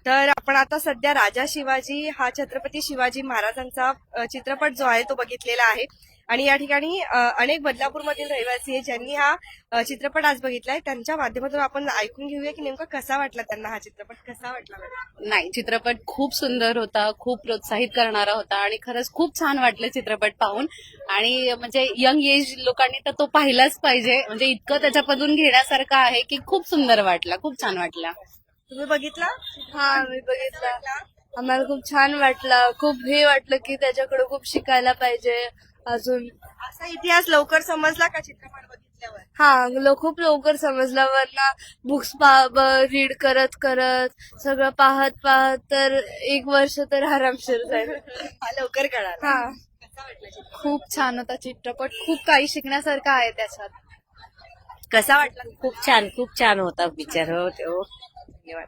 तर आपण आता सध्या राजा शिवाजी हा छत्रपती शिवाजी महाराजांचा चित्रपट जो आहे तो बघितलेला आहे आणि या ठिकाणी अनेक बदलापूरमधील रहिवासी आहे ज्यांनी हा चित्रपट आज बघितलाय. त्यांच्या माध्यमातून आपण ऐकून घेऊया की नेमका कसा वाटला त्यांना, हा चित्रपट कसा वाटला. नाही, चित्रपट खूप सुंदर होता, खूप प्रोत्साहित करणारा होता आणि खरंच खूप छान वाटलं चित्रपट पाहून. आणि म्हणजे यंग एज लोकांनी तर तो पाहिलाच पाहिजे, म्हणजे इतकं त्याच्यामधून घेण्यासारखं आहे की खूप सुंदर वाटला, खूप छान वाटला. तुम्ही बघितला? हा, मी बघितला. आम्हाला खूप छान वाटलं. खूप हे वाटलं की त्याच्याकडे खूप शिकायला पाहिजे अजून. असा इतिहास लवकर समजला का चित्रपट बघितल्यावर? हा, खूप लवकर समजलं. वरना बुक्स रीड करत करत सगळं पाहत पाहत तर 1 वर्ष तर आरामशीर जाईल. लवकर कळाला. हा, कसा वाटला चित्रपट? खूप छान होता चित्रपट. खूप काही शिकण्यासारखं आहे त्याच्यात. कसा वाटला? खूप छान होता पिक्चर. हो धन्यवाद.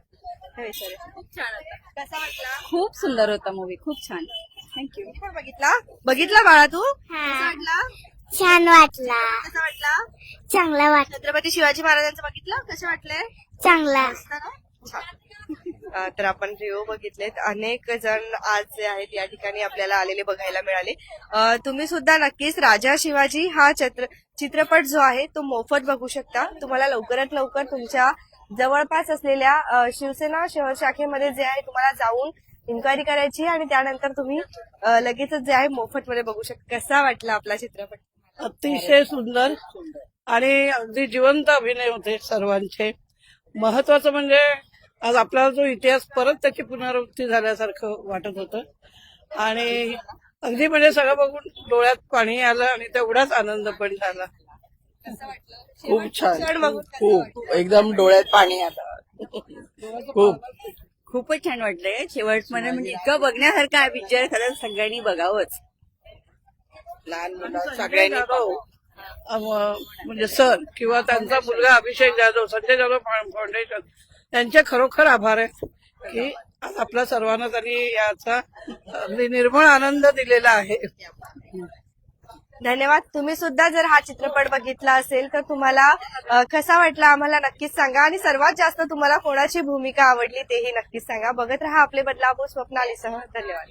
खूप छान होता. कसा वाटला? खूप सुंदर होता मूवी, खूप छान. थँक्यू. तुम्ही पण बघितला बाळा तू? कसा वाटला? छान वाटला. कसा वाटला? चांगला वाटला. छत्रपती शिवाजी महाराजांचं बघितलं, कसे वाटले? चांगला. तर आपण रिओ बघितलेत. अनेक जण आज जे आहेत या ठिकाणी आपल्याला आलेले बघायला मिळाले. तुम्ही सुद्धा नक्कीच राजा शिवाजी हा चित्रपट जो आहे तो मोफत बघू शकता. तुम्हाला लवकरात लवकर तुमच्या जवळपास असलेल्या शिवसेना शहर शाखेमध्ये जे आहे तुम्हाला जाऊन इन्क्वायरी करायची आणि त्यानंतर तुम्ही लगेचच जे आहे मोफत मध्ये बघू शकता. कसा वाटला आपला चित्रपट? अतिशय सुंदर आणि अगदी जिवंत अभिनय होते सर्वांचे. महत्वाचं म्हणजे आज आपला जो इतिहास परत त्याची पुनरावृत्ती झाल्यासारखं वाटत होतं आणि अगदी म्हणजे सगळं बघून डोळ्यात पाणी आलं आणि तेवढाच आनंद पण झाला. खूप छान, क्षण बघून खूप एकदम डोळ्यात पाणी आलं. खूपच छान वाटलंय. शेवटमध्ये म्हणजे इतकं बघण्यासारखं आहे पिक्चर. खरंच सगळ्यांनी बघावंच. लहान मुलं सगळ्यांनी जाधव म्हणजे सर किंवा त्यांचा मुलगा अभिषेक जाधव, संजय जाधव फाउंडेशन त्यांचे खरोखर आभार आहे की आज आपल्या सर्वांना त्यांनी याचा अगदी निर्मळ आनंद दिलेला आहे. धन्यवाद. तुम्ही सुद्धा जर हा चित्रपट बघितला असेल तर तुम्हाला कसा वाटला आम्हाला नक्कीच सांगा आणि सर्वात जास्त तुम्हाला कोणाची भूमिका आवडली तेही नक्कीच सांगा. बघत रहा आपले बदलापूर स्वप्नालीसह. धन्यवाद.